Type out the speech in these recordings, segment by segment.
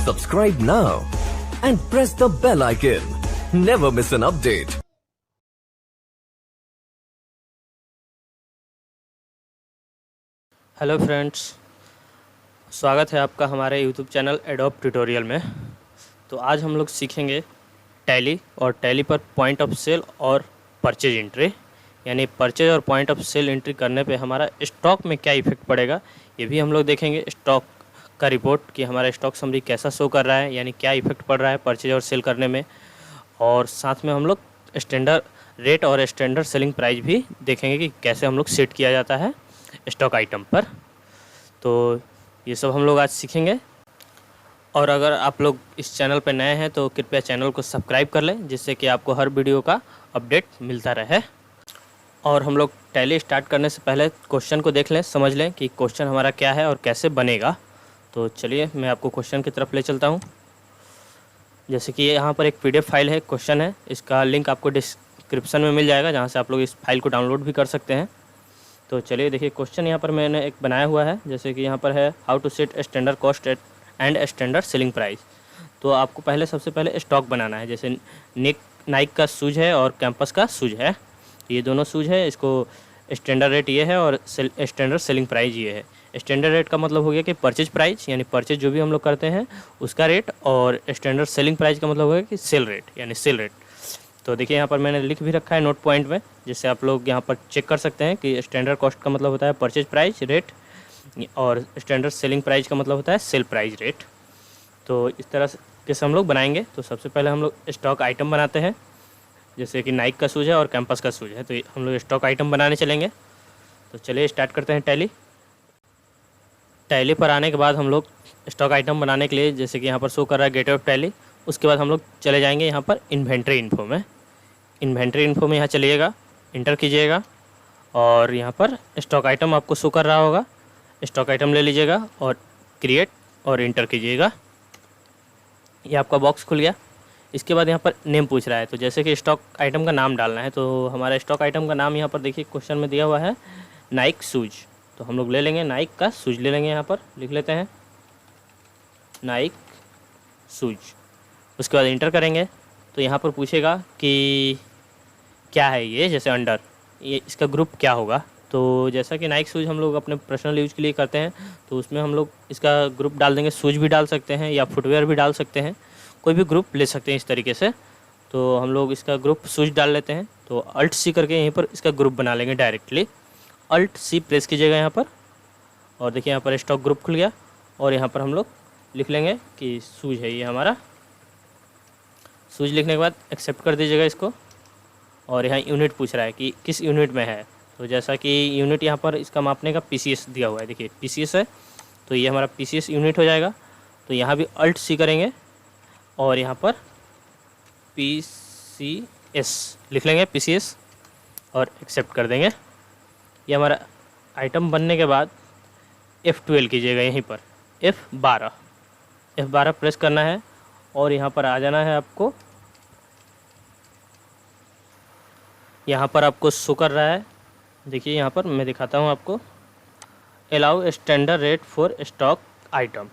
Subscribe now and press the bell icon. Never miss an update. Hello friends, स्वागत है आपका हमारे YouTube channel adobe tutorial में। तो आज हम लोग सीखेंगे टैली और टैली पर पॉइंट ऑफ सेल और परचेज एंट्री, यानी परचेज और पॉइंट ऑफ सेल एंट्री करने पे हमारा स्टॉक में क्या इफेक्ट पड़ेगा ये भी हम लोग देखेंगे। स्टॉक का रिपोर्ट कि हमारा स्टॉक समरी कैसा शो कर रहा है, यानी क्या इफेक्ट पड़ रहा है परचेज और सेल करने में। और साथ में हम लोग स्टैंडर्ड रेट और स्टैंडर्ड सेलिंग प्राइस भी देखेंगे कि कैसे हम लोग सेट किया जाता है स्टॉक आइटम पर। तो ये सब हम लोग आज सीखेंगे। और अगर आप लोग इस चैनल पर नए हैं तो कृपया चैनल को सब्सक्राइब कर लें, जिससे कि आपको हर वीडियो का अपडेट मिलता रहे। और हम लोग टैली स्टार्ट करने से पहले क्वेश्चन को देख लें, समझ लें कि क्वेश्चन हमारा क्या है और कैसे बनेगा। तो चलिए मैं आपको क्वेश्चन की तरफ ले चलता हूँ। जैसे कि यहाँ पर एक PDF फाइल है, क्वेश्चन है, इसका लिंक आपको डिस्क्रिप्शन में मिल जाएगा, जहाँ से आप लोग इस फाइल को डाउनलोड भी कर सकते हैं। तो चलिए देखिए, क्वेश्चन यहाँ पर मैंने एक बनाया हुआ है। जैसे कि यहाँ पर है how to set standard cost and standard selling price. तो आपको सबसे पहले स्टॉक बनाना है। जैसे नाइक का शूज़ है और कैंपस का शूज़ है, ये दोनों शूज़ है। इसको स्टैंडर्ड रेट ये है और स्टैंडर्ड सेलिंग प्राइस ये है। स्टैंडर्ड रेट का मतलब हो गया कि परचेज प्राइस, यानी परचेज जो भी हम लोग करते हैं उसका रेट, और स्टैंडर्ड सेलिंग प्राइस का मतलब हो गया कि सेल रेट, यानी सेल रेट। तो देखिए यहाँ पर मैंने लिख भी रखा है नोट पॉइंट में, जिससे आप लोग यहाँ पर चेक कर सकते हैं कि स्टैंडर्ड कॉस्ट का मतलब होता है परचेज प्राइस रेट, और स्टैंडर्ड सेलिंग प्राइस का मतलब होता है सेल प्राइस रेट। तो इस तरह से हम लोग बनाएंगे। तो सबसे पहले हम लोग स्टॉक आइटम बनाते हैं। जैसे कि नाइक का शूज़ है और कैंपस का शूज़ है, तो हम लोग स्टॉक आइटम बनाने चलेंगे। तो चलिए स्टार्ट करते हैं टैली पर आने के बाद हम लोग स्टॉक आइटम बनाने के लिए, जैसे कि यहाँ पर शो कर रहा है गेटवे ऑफ टैली, उसके बाद हम लोग चले जाएंगे यहाँ पर इन्वेंट्री इन्फो में। इन्वेंट्री इन्फो में यहाँ चलिएगा, इंटर कीजिएगा, और यहाँ पर स्टॉक आइटम आपको शो कर रहा होगा। स्टॉक आइटम ले लीजिएगा और क्रिएट और इंटर कीजिएगा। ये आपका बॉक्स खुल गया। इसके बाद यहाँ पर नेम पूछ रहा है, तो जैसे कि स्टॉक आइटम का नाम डालना है। तो हमारा स्टॉक आइटम का नाम यहाँ पर देखिए क्वेश्चन में दिया हुआ है नाइक शूज़। तो हम लोग ले लेंगे नाइक का शूज़, ले लेंगे, यहाँ पर लिख लेते हैं नाइक शूज़। उसके बाद इंटर करेंगे तो यहाँ पर पूछेगा कि क्या है ये, जैसे अंडर ये इसका ग्रुप क्या होगा। तो जैसा कि नाइक शूज़ हम लोग अपने पर्सनल यूज़ के लिए करते हैं, तो उसमें हम लोग इसका ग्रुप डाल देंगे। शूज़ भी डाल सकते हैं या फुटवेयर भी डाल सकते हैं, कोई भी ग्रुप ले सकते हैं इस तरीके से। तो हम लोग इसका ग्रुप शूज़ डाल लेते हैं। तो अल्ट C करके यहीं पर इसका ग्रुप बना लेंगे डायरेक्टली। अल्ट C प्रेस कीजिएगा यहाँ पर, और देखिए यहाँ पर स्टॉक ग्रुप खुल गया। और यहाँ पर हम लोग लिख लेंगे कि शूज़ है ये हमारा। शूज़ लिखने के बाद एक्सेप्ट कर दीजिएगा इसको। और यहाँ यूनिट पूछ रहा है कि किस यूनिट में है। तो जैसा कि यूनिट यहाँ पर इसका मापने का PCS दिया हुआ है, देखिए PCS है, तो ये हमारा PCS यूनिट हो जाएगा। तो यहाँ भी अल्ट C करेंगे और यहाँ पर PCS लिख लेंगे, PCS, और एक्सेप्ट कर देंगे। ये हमारा आइटम बनने के बाद F12 कीजिएगा, यहीं पर F12 प्रेस करना है, और यहाँ पर आ जाना है आपको। यहाँ पर आपको शो कर रहा है, देखिए यहाँ पर मैं दिखाता हूँ आपको, allow standard rate for stock item.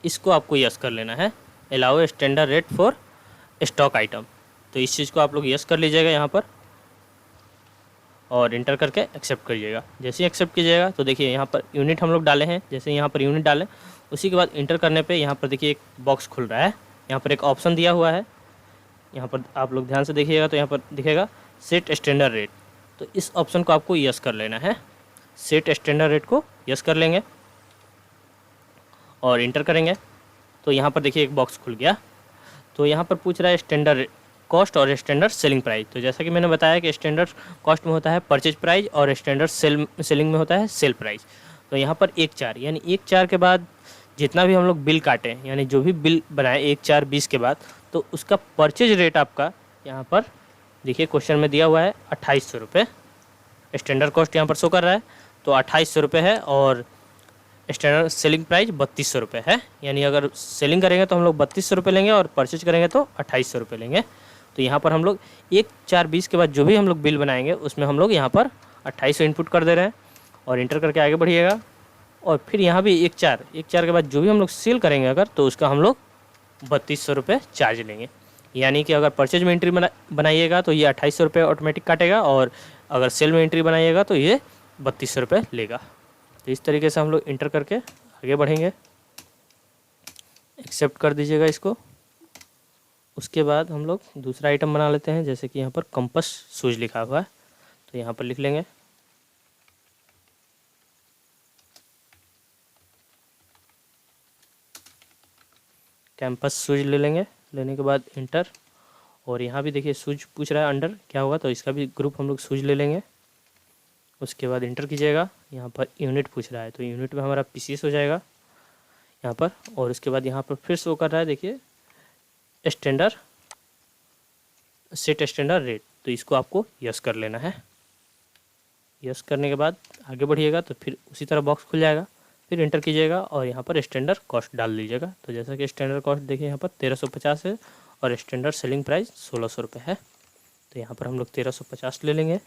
इसको आपको यस कर लेना है, allow standard rate for stock item. तो इस चीज़ को आप लोग यस कर लीजिएगा यहाँ पर, और इंटर करके एक्सेप्ट करिएगा। जैसे ही एक्सेप्ट कीजिएगा तो देखिए यहाँ पर यूनिट हम लोग डाले हैं। जैसे यहाँ पर यूनिट डालें, उसी के बाद इंटर करने पे यहाँ पर देखिए एक बॉक्स खुल रहा है। यहाँ पर एक ऑप्शन दिया हुआ है, यहाँ पर आप लोग ध्यान से देखिएगा तो यहाँ पर दिखेगा सेट स्टैंडर्ड रेट। तो इस ऑप्शन को आपको यस कर लेना है। सेट स्टैंडर्ड रेट को यस कर लेंगे और इंटर करेंगे। तो यहाँ पर देखिए एक बॉक्स खुल गया। तो यहाँ पर पूछ रहा है स्टैंडर्ड कॉस्ट और स्टैंडर्ड सेलिंग प्राइस। तो जैसा कि मैंने बताया कि स्टैंडर्ड कॉस्ट में होता है परचेज प्राइस और स्टैंडर्ड सेलिंग में होता है सेल प्राइस। तो यहाँ पर 1/4, यानी 1/4 के बाद जितना भी हम लोग बिल काटें, यानी जो भी बिल बनाए 1/4/20 के बाद, तो उसका परचेज रेट आपका यहाँ पर देखिए क्वेश्चन में दिया हुआ है 2800 रुपये। स्टैंडर्ड कॉस्ट यहाँ पर शो कर रहा है, तो 2800 रुपये है, और स्टैंडर्ड सेलिंग प्राइस 3200 रुपये है। यानी अगर सेलिंग करेंगे तो हम लोग 3200 रुपये लेंगे, और परचेज करेंगे तो 2800 रुपये लेंगे। तो यहाँ पर हम लोग 1/4/20 के बाद जो भी हम लोग बिल बनाएंगे उसमें हम लोग यहाँ पर 2800 इनपुट कर दे रहे हैं, और इंटर करके आगे बढ़िएगा। और फिर यहाँ भी 1/4 के बाद जो भी हम लोग सेल करेंगे अगर, तो उसका हम लोग ₹3200 चार्ज लेंगे। यानी कि अगर परचेज में एंट्री बनाइएगा तो ये ₹2800 ऑटोमेटिक काटेगा, और अगर सेल में एंट्री बनाइएगा तो ये ₹3200 लेगा। तो इस तरीके से हम लोग इंटर करके आगे बढ़ेंगे। एक्सेप्ट कर दीजिएगा इसको। उसके बाद हम लोग दूसरा आइटम बना लेते हैं, जैसे कि यहाँ पर कंपास शूज लिखा हुआ है, तो यहाँ पर लिख लेंगे। कैंपस शूज ले लेंगे। लेने के बाद इंटर, और यहाँ भी देखिए शूज पूछ रहा है अंडर क्या होगा, तो इसका भी ग्रुप हम लोग शूज ले लेंगे। उसके बाद इंटर कीजिएगा। यहाँ पर यूनिट पूछ रहा है, तो यूनिट में हमारा पीसीएस हो जाएगा यहाँ पर। और उसके बाद यहाँ पर फिर शो कर रहा है, देखिए स्टैंडर्ड सेट स्टैंडर्ड रेट, तो इसको आपको यस कर लेना है। यस करने के बाद आगे बढ़िएगा तो फिर उसी तरह बॉक्स खुल जाएगा। फिर इंटर कीजिएगा और यहाँ पर स्टैंडर्ड कॉस्ट डाल दीजिएगा। तो जैसा कि स्टैंडर्ड कॉस्ट देखिए यहाँ पर 1350 है, और स्टैंडर्ड सेलिंग प्राइस 1600 रुपये है। तो यहाँ पर हम लोग 1350 ले लेंगे,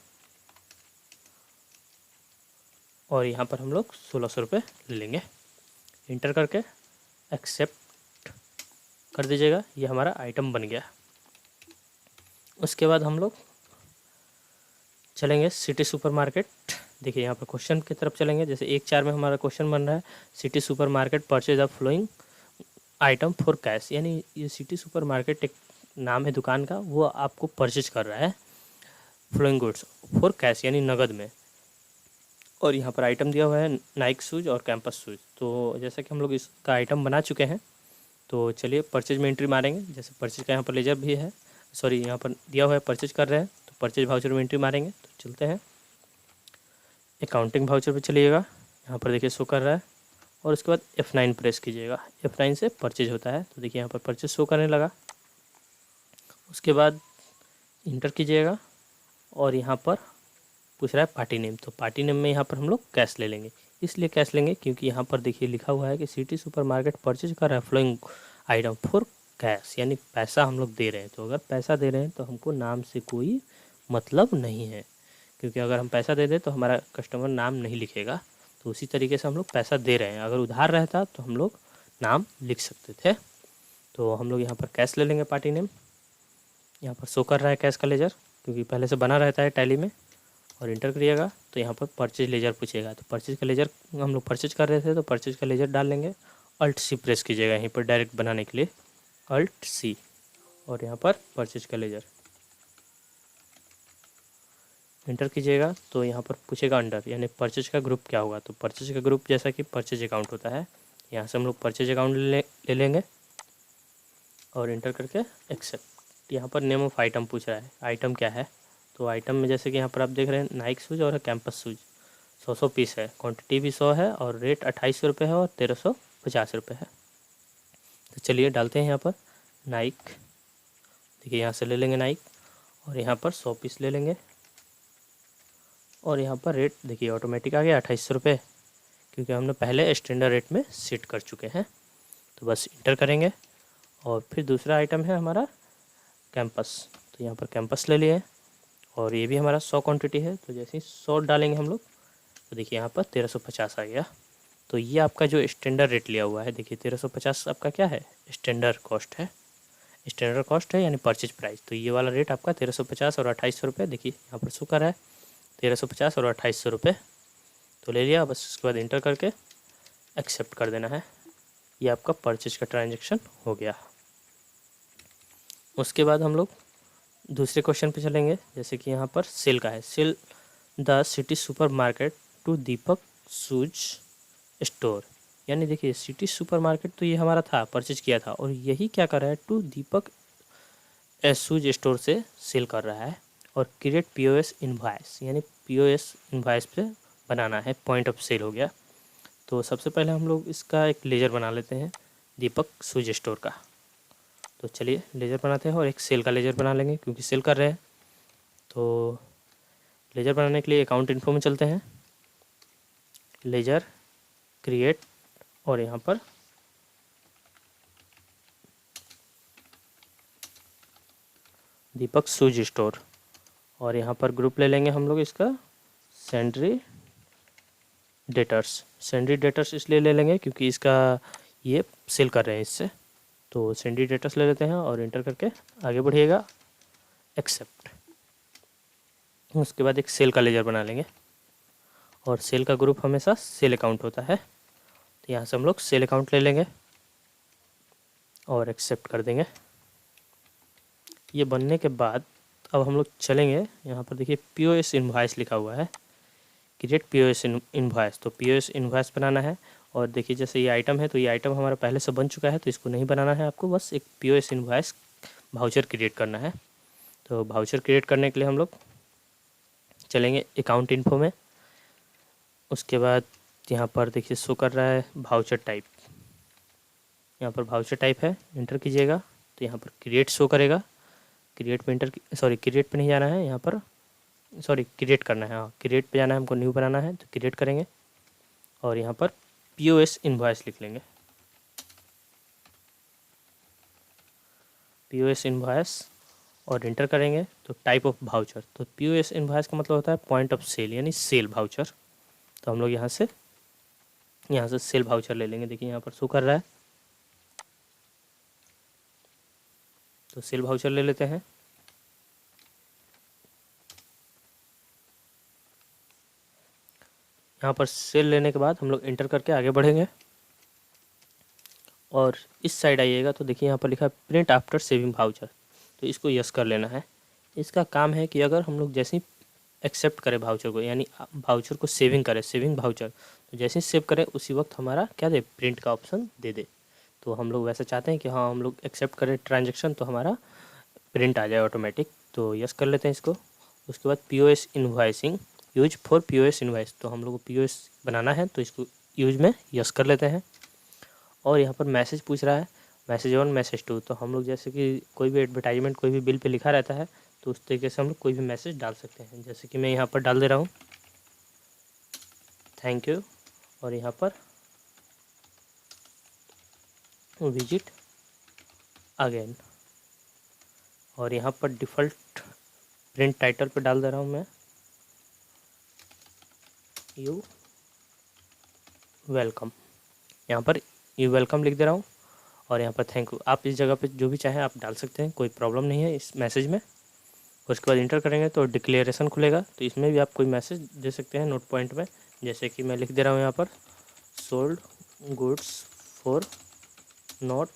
और यहाँ पर हम लोग 1600 रुपये ले लेंगे। इंटर करके एक्सेप्ट कर दीजिएगा। ये हमारा आइटम बन गया। उसके बाद हम लोग चलेंगे सिटी सुपरमार्केट। देखिए यहाँ पर क्वेश्चन की तरफ चलेंगे। जैसे 1.4 में हमारा क्वेश्चन बन रहा है, city supermarket purchase of flowing item for cash. यानी ये सिटी सुपरमार्केट एक नाम है दुकान का, वो आपको परचेज कर रहा है फ्लोइंग गुड्स फॉर कैश यानी नगद में। और यहाँ पर आइटम दिया हुआ है नाइक शूज़ और कैंपस शूज़। तो जैसा कि हम लोग इसका आइटम बना चुके हैं, तो चलिए परचेज में एंट्री मारेंगे। जैसे परचेज का यहाँ पर लेजर भी है, सॉरी यहाँ पर दिया हुआ है परचेज कर रहे हैं, तो परचेज वाउचर में एंट्री मारेंगे। तो चलते हैं अकाउंटिंग वाउचर पे चलिएगा। यहाँ पर देखिए शो कर रहा है, और उसके बाद F9 प्रेस कीजिएगा। F9 से परचेज होता है, तो देखिए यहाँ पर परचेज शो करने लगा। उसके बाद इंटर कीजिएगा, और यहाँ पर पूछ रहा है पार्टी नेम, तो पार्टी नेम में यहाँ पर हम लोग कैश ले लेंगे। इसलिए कैश लेंगे क्योंकि यहाँ पर देखिए लिखा हुआ है कि सिटी सुपरमार्केट परचेज कर रहा है फ्लोइंग आइटम फॉर कैश, यानी पैसा हम लोग दे रहे हैं। तो अगर पैसा दे रहे हैं तो हमको नाम से कोई मतलब नहीं है, क्योंकि अगर हम पैसा दे दें तो हमारा कस्टमर नाम नहीं लिखेगा। तो उसी तरीके से हम लोग पैसा दे रहे हैं। अगर उधार रहता तो हम लोग नाम लिख सकते थे। तो हम लोग यहाँ पर कैश ले लेंगे। पार्टी नेम यहाँ पर शो कर रहा है कैश का लेजर, क्योंकि पहले से बना रहता है टैली में। और इंटर करिएगा तो यहाँ पर परचेज लेजर पूछेगा, तो परचेज का लेजर हम लोग परचेज कर रहे थे, तो परचेज का लेजर डाल लेंगे। अल्ट सी प्रेस कीजिएगा यहीं पर डायरेक्ट बनाने के लिए, अल्ट सी, और यहाँ पर परचेज का लेजर इंटर कीजिएगा। तो यहाँ पर पूछेगा अंडर, यानी परचेज का ग्रुप क्या होगा। तो परचेज का ग्रुप जैसा कि परचेज अकाउंट होता है, यहाँ से हम लोग परचेज अकाउंट ले लेंगे, और इंटर करके एक्सेप्ट। यहाँ पर नेम ऑफ आइटम पूछ रहा है, आइटम क्या है। तो आइटम में जैसे कि यहाँ पर आप देख रहे हैं नाइक शूज़ और कैंपस शूज़ 100 पीस है, क्वांटिटी भी 100 है, और रेट 2800 रुपये है, और 1350 रुपये है। तो चलिए डालते हैं यहाँ पर नाइक। देखिए यहाँ से ले लेंगे नाइक, और यहाँ पर 100 पीस ले लेंगे, और यहाँ पर रेट देखिए ऑटोमेटिक आ गया 2800 रुपये, क्योंकि हमने पहले स्टैंडर्ड रेट में सेट कर चुके हैं। तो बस इंटर करेंगे। और फिर दूसरा आइटम है हमारा कैंपस, तो यहाँ पर कैंपस ले लिए, और ये भी हमारा 100 क्वांटिटी है। तो जैसे ही 100 डालेंगे हम लोग, तो देखिए यहाँ पर 1350 आ गया। तो ये आपका जो स्टैंडर्ड रेट लिया हुआ है, देखिए 1350 आपका क्या है, स्टैंडर्ड कॉस्ट है। स्टैंडर्ड कॉस्ट है यानी परचेज प्राइस। तो ये वाला रेट आपका 1350 और 2800 रुपये, देखिए यहाँ पर शो कर रहा है 1350 और 2800 रुपये। तो ले लिया, बस उसके बाद इंटर करके एक्सेप्ट कर देना है। ये आपका परचेज का ट्रांजेक्शन हो गया। उसके बाद हम लोग दूसरे क्वेश्चन पे चलेंगे। जैसे कि यहाँ पर सेल का है, sale the city supermarket to Deepak shoes store. यानी देखिए सिटी सुपरमार्केट तो ये हमारा था, परचेज किया था, और यही क्या कर रहा है, टू दीपक शूज स्टोर से सेल कर रहा है। और क्रिएट POS इनवॉइस, यानी POS इनवॉइस पे बनाना है, पॉइंट ऑफ सेल हो गया। तो सबसे पहले हम लोग इसका एक लेजर बना लेते हैं दीपक शूज स्टोर का। तो चलिए लेजर बनाते हैं, और एक सेल का लेजर बना लेंगे क्योंकि सेल कर रहे हैं। तो लेजर बनाने के लिए अकाउंट इन्फो में चलते हैं, लेजर क्रिएट, और यहाँ पर दीपक शूज स्टोर, और यहाँ पर ग्रुप ले लेंगे हम लोग इसका सेंड्री डेटर्स। सेंड्री डेटर्स इसलिए ले लेंगे क्योंकि इसका ये सेल कर रहे हैं इससे। तो सेंडी डेटस ले लेते हैं और इंटर करके आगे बढ़िएगा, एक्सेप्ट। उसके बाद एक सेल का लेजर बना लेंगे और सेल का ग्रुप हमेशा सेल अकाउंट होता है, तो यहाँ से हम लोग सेल अकाउंट ले लेंगे और एक्सेप्ट कर देंगे। ये बनने के बाद अब हम लोग चलेंगे, यहाँ पर देखिए POS इनवॉइस लिखा हुआ है, क्रिएट POS इनवॉइस। तो POS इनवॉइस बनाना है। और देखिए जैसे ये आइटम है, तो ये आइटम हमारा पहले से बन चुका है, तो इसको नहीं बनाना है आपको, बस एक POS इनवॉइस वाउचर क्रिएट करना है। तो वाउचर क्रिएट करने के लिए हम लोग चलेंगे अकाउंट इन्फो में। उसके बाद यहाँ पर देखिए शो कर रहा है वाउचर टाइप, यहाँ पर वाउचर टाइप है, इंटर कीजिएगा तो यहाँ पर क्रिएट शो करेगा। क्रिएट पे क्रिएट पे नहीं जाना है, यहाँ पर क्रिएट करना है, हाँ क्रिएट पे जाना है, हमको न्यू बनाना है, तो क्रिएट करेंगे और यहाँ पर POS इनवॉइस लिख लेंगे। POS इनवॉइस और इंटर करेंगे तो टाइप ऑफ वाउचर, तो POS इनवॉइस का मतलब होता है पॉइंट ऑफ सेल यानी सेल वाउचर। तो हम लोग यहाँ से सेल वाउचर ले लेंगे। देखिए यहाँ पर शो कर रहा है, तो सेल वाउचर ले लेते हैं। यहाँ पर सेल लेने के बाद हम लोग इंटर करके आगे बढ़ेंगे और इस साइड आइएगा तो देखिए यहाँ पर लिखा है प्रिंट आफ्टर सेविंग वाउचर, तो इसको यस कर लेना है। इसका काम है कि अगर हम लोग जैसे ही एक्सेप्ट करें वाउचर को, यानी वाउचर को सेविंग करें, सेविंग वाउचर, तो जैसे ही सेव करें उसी वक्त हमारा क्या दे, प्रिंट का ऑप्शन दे दे। तो हम लोग वैसे चाहते हैं कि हाँ हम लोग एक्सेप्ट करें ट्रांजेक्शन तो हमारा प्रिंट आ जाए ऑटोमेटिक, तो यस कर लेते हैं इसको। उसके बाद POS invoicing use for POS invoice, तो हम लोग को POS बनाना है तो इसको यूज में यस कर लेते हैं। और यहाँ पर मैसेज पूछ रहा है, मैसेज 1 मैसेज 2, तो हम लोग जैसे कि कोई भी एडवर्टाइजमेंट कोई भी बिल पे लिखा रहता है तो उस तरीके से हम लोग कोई भी मैसेज डाल सकते हैं। जैसे कि मैं यहाँ पर डाल दे रहा हूँ थैंक यू, और यहाँ पर विजिट अगेन, और यहाँ पर डिफ़ॉल्ट प्रिंट टाइटल पे डाल दे रहा हूँ मैं यू वेलकम, यहाँ पर यू वेलकम लिख दे रहा हूँ और यहाँ पर थैंक यू। आप इस जगह पे जो भी चाहें आप डाल सकते हैं, कोई प्रॉब्लम नहीं है इस मैसेज में। उसके बाद इंटर करेंगे तो डिक्लेरेशन खुलेगा, तो इसमें भी आप कोई मैसेज दे सकते हैं नोट पॉइंट में। जैसे कि मैं लिख दे रहा हूँ यहाँ पर sold goods for not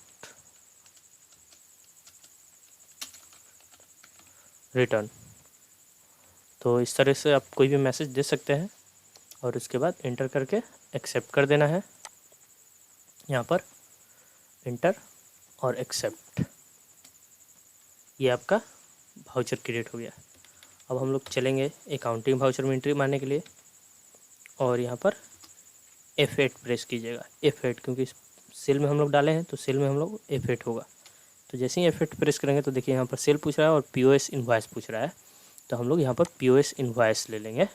return, तो इस तरह से आप कोई भी मैसेज दे सकते हैं। और उसके बाद इंटर करके एक्सेप्ट कर देना है, यहाँ पर इंटर और एक्सेप्ट, ये आपका वाउचर क्रिएट हो गया। अब हम लोग चलेंगे अकाउंटिंग वाउचर में एंट्री मारने के लिए और यहाँ पर F8 प्रेस कीजिएगा, F8, क्योंकि सेल में हम लोग डाले हैं तो सेल में हम लोग F8 होगा। तो जैसे ही F8 प्रेस करेंगे तो देखिए यहाँ पर सेल पूछ रहा है और POS इनवॉइस पूछ रहा है, तो हम लोग यहाँ पर POS इनवॉइस ले लेंगे।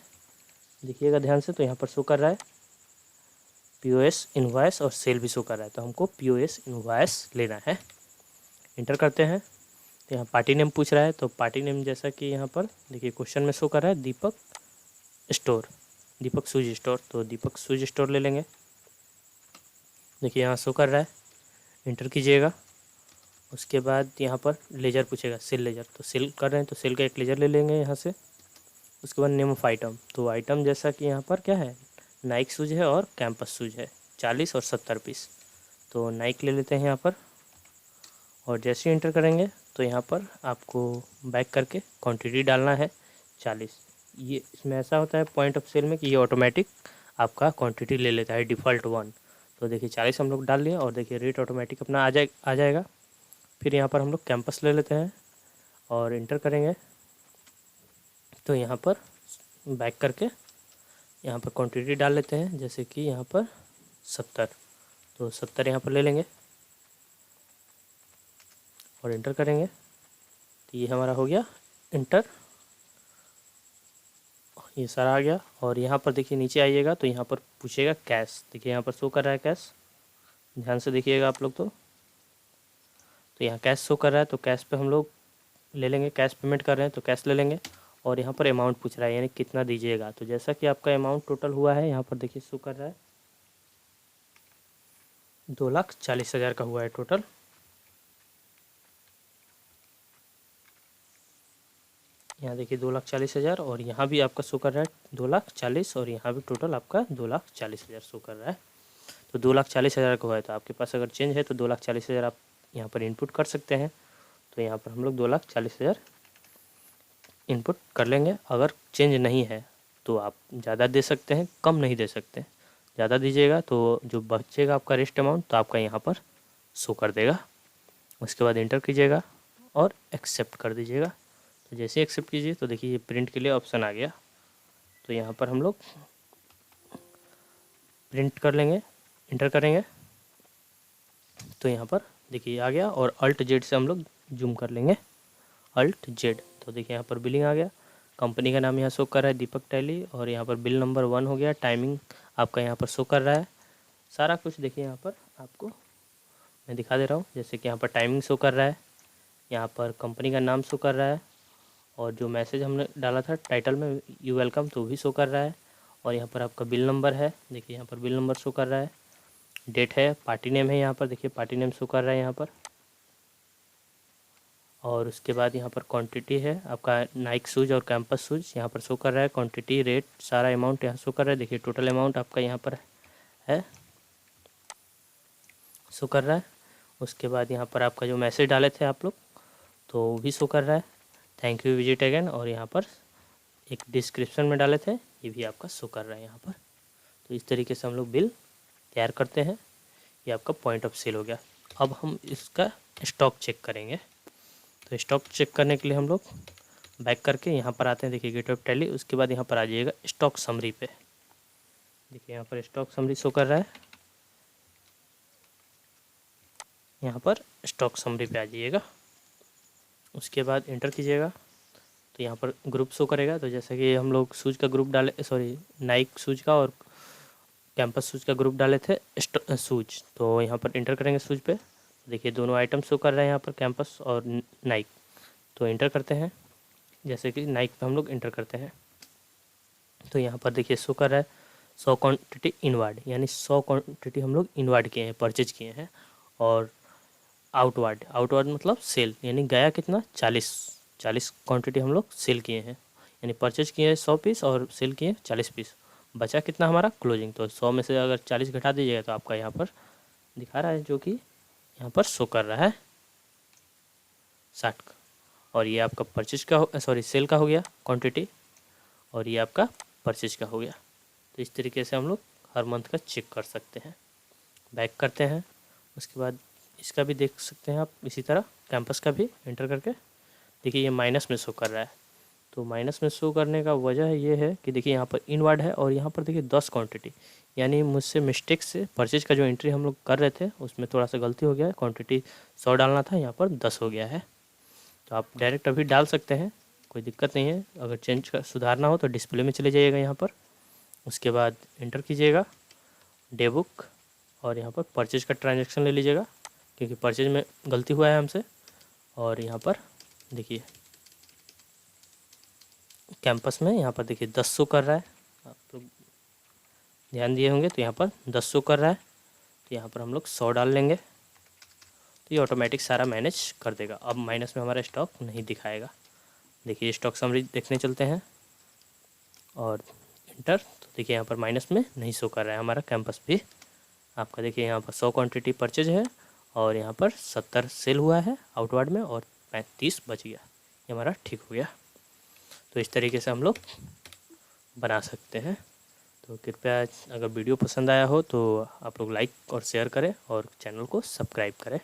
देखिएगा ध्यान से, तो यहाँ पर शो कर रहा है POS इनवॉइस और सेल भी शो कर रहा है, तो हमको POS इनवॉइस लेना है। इंटर करते हैं तो यहाँ पार्टी नेम पूछ रहा है, तो पार्टी नेम जैसा कि यहाँ पर देखिए क्वेश्चन में शो कर रहा है दीपक स्टोर, दीपक शूज स्टोर, तो दीपक शूज स्टोर ले लेंगे। देखिए यहाँ शो कर रहा है, इंटर कीजिएगा। उसके बाद यहाँ पर लेजर पूछेगा, सेल लेजर, तो सेल कर रहे हैं तो सेल का एक लेजर ले लेंगे यहाँ से। उसके बाद नेम ऑफ आइटम, तो आइटम जैसा कि यहाँ पर क्या है, नाइक शूज़ है और कैंपस शूज़ है, 40 और 70 पीस, तो नाइक ले लेते हैं यहाँ पर। और जैसे ही इंटर करेंगे तो यहाँ पर आपको बैक करके क्वांटिटी डालना है 40। ये इसमें ऐसा होता है पॉइंट ऑफ सेल में कि ये ऑटोमेटिक आपका क्वांटिटी ले लेता है डिफ़ॉल्ट 1, तो देखिए 40 हम लोग डाल लिए और देखिए रेट ऑटोमेटिक अपना आ जाएगा। फिर यहाँ पर हम लोग कैंपस ले लेते हैं और इंटर करेंगे तो यहाँ पर बैक करके यहाँ पर क्वांटिटी डाल लेते हैं, जैसे कि यहाँ पर 70, तो 70 यहाँ पर ले लेंगे और इंटर करेंगे तो ये हमारा हो गया इंटर, ये सारा आ गया। और यहाँ पर देखिए नीचे आइएगा तो यहाँ पर पूछेगा कैश, देखिए यहाँ पर शो कर रहा है कैश, ध्यान से देखिएगा आप लोग। तो यहाँ कैश शो कर रहा है, तो कैश पे हम लोग ले लेंगे, कैश पेमेंट कर रहे हैं तो कैश ले लेंगे। और यहाँ पर अमाउंट पूछ रहा है यानी कितना दीजिएगा, तो जैसा कि आपका अमाउंट टोटल हुआ है यहाँ पर देखिए शो कर रहा है 2,40,000 का हुआ है टोटल। यहाँ देखिए 2,40,000 और यहाँ भी आपका शो कर रहा है 2,40,000 और यहाँ भी टोटल आपका 2,40,000 शो कर रहा है। तो 2,40,000 का है तो आपके पास अगर चेंज है तो 2,40,000 आप यहाँ पर इनपुट कर सकते हैं। तो यहाँ पर हम लोग 2,40,000 इनपुट कर लेंगे। अगर चेंज नहीं है तो आप ज़्यादा दे सकते हैं, कम नहीं दे सकते। ज़्यादा दीजिएगा तो जो बचेगा आपका रेस्ट अमाउंट तो आपका यहाँ पर शो कर देगा। उसके बाद इंटर कीजिएगा और एक्सेप्ट कर दीजिएगा। तो जैसे एक्सेप्ट कीजिए तो देखिए ये प्रिंट के लिए ऑप्शन आ गया। तो यहाँ पर हम लोग प्रिंट कर लेंगे, इंटर करेंगे तो यहाँ पर देखिए आ गया। और अल्ट जेड से हम लोग जूम कर लेंगे, अल्ट जेड। तो देखिए यहाँ पर बिलिंग आ गया। कंपनी का नाम यहाँ शो कर रहा है दीपक टैली और यहाँ पर बिल नंबर 1 हो गया। टाइमिंग आपका यहाँ पर शो कर रहा है। सारा कुछ देखिए यहाँ पर आपको मैं दिखा दे रहा हूँ। जैसे कि यहाँ पर टाइमिंग शो कर रहा है, यहाँ पर कंपनी का नाम शो कर रहा है और जो मैसेज हमने डाला था टाइटल में यू वेलकम तो भी शो कर रहा है। और यहाँ पर आपका बिल नंबर है, देखिए यहाँ पर बिल नंबर शो कर रहा है। डेट है, पार्टी नेम है, यहाँ पर देखिए पार्टी नेम शो कर रहा है यहाँ पर। और उसके बाद यहाँ पर क्वांटिटी है आपका नाइक शूज़ और कैंपस शूज़ यहाँ पर शो कर रहा है। क्वांटिटी, रेट, सारा अमाउंट यहाँ शो कर रहा है। देखिए टोटल अमाउंट आपका यहाँ पर है शो कर रहा है। उसके बाद यहाँ पर आपका जो मैसेज डाले थे आप लोग तो वो भी शो कर रहा है, थैंक यू विजिट अगेन। और यहाँ पर एक डिस्क्रिप्शन में डाले थे ये भी आपका शो कर रहा है यहाँ पर। तो इस तरीके से हम लोग बिल तैयार करते हैं। ये आपका पॉइंट ऑफ सेल हो गया। अब हम इसका स्टॉक चेक करेंगे। तो स्टॉक चेक करने के लिए हम लोग बैक करके यहाँ पर आते हैं, देखिए गेट ऑफ टैली। उसके बाद यहाँ पर आ जाइएगा स्टॉक समरी पे। देखिए यहाँ पर स्टॉक समरी शो कर रहा है, यहाँ पर स्टॉक समरी पे आ जाइएगा। उसके बाद इंटर कीजिएगा तो यहाँ पर ग्रुप शो करेगा। तो जैसे कि हम लोग शूज़ का ग्रुप डाले, सॉरी नाइक शूज़ का और कैंपस शूज़ का ग्रुप डाले थे शूज़। तो यहाँ पर इंटर करेंगे शूज़ पे। देखिए दोनों आइटम शो कर रहे हैं यहाँ पर, कैंपस और नाइक। तो इंटर करते हैं, जैसे कि नाइक पे हम लोग इंटर करते हैं तो यहाँ पर देखिए शो कर रहा है 100 क्वान्टिटी इनवर्ड, यानी 100 क्वान्टिटी हम लोग इनवर्ड किए हैं, परचेज किए हैं। और आउटवर्ड मतलब सेल, यानी गया कितना 40 क्वान्टिटी हम लोग सेल किए हैं, यानी परचेज किए हैं 100 पीस और सेल किए 40 पीस। बचा कितना हमारा क्लोजिंग। तो 100 में से अगर 40 घटा दीजिएगा तो आपका यहाँ पर दिखा रहा है, जो कि यहाँ पर शो कर रहा है 60 का। और ये आपका परचेज का सॉरी सेल का हो गया क्वांटिटी, और ये आपका परचेज का हो गया। तो इस तरीके से हम लोग हर मंथ का चेक कर सकते हैं। बैक करते हैं, उसके बाद इसका भी देख सकते हैं आप इसी तरह, कैंपस का भी इंटर करके। देखिए ये माइनस में शो कर रहा है। तो माइनस में शो करने का वजह ये है कि देखिए यहाँ पर इनवर्ड है और यहाँ पर देखिए 10 क्वांटिटी, यानी मुझसे मिस्टेक से परचेज का जो एंट्री हम लोग कर रहे थे उसमें थोड़ा सा गलती हो गया है। क्वांटिटी 100 डालना था, यहाँ पर 10 हो गया है। तो आप डायरेक्ट अभी डाल सकते हैं, कोई दिक्कत नहीं है। अगर चेंज का सुधारना हो तो डिस्प्ले में चले जाइएगा यहाँ पर। उसके बाद इंटर कीजिएगा डे बुक और यहाँ पर परचेज का ट्रांजैक्शन ले लीजिएगा, क्योंकि परचेज में गलती हुआ है हमसे। और यहाँ पर देखिए कैंपस में यहाँ पर देखिए 10 शो कर रहा है, आप लोग ध्यान दिए होंगे। तो यहाँ पर 10 शो कर रहा है, तो यहाँ पर हम लोग 100 डाल लेंगे तो ये ऑटोमेटिक सारा मैनेज कर देगा। अब माइनस में हमारा स्टॉक नहीं दिखाएगा। देखिए स्टॉक समरी देखने चलते हैं और इंटर। तो देखिए यहाँ पर माइनस में नहीं शो कर रहा है हमारा कैंपस भी आपका। देखिए यहाँ पर 100 क्वांटिटी परचेज है और यहाँ पर 70 सेल हुआ है आउटवर्ड में और 35 बच गया। ये हमारा ठीक हो गया। तो इस तरीके से हम लोग बना सकते हैं। तो कृपया अगर वीडियो पसंद आया हो तो आप लोग लाइक और शेयर करें और चैनल को सब्सक्राइब करें।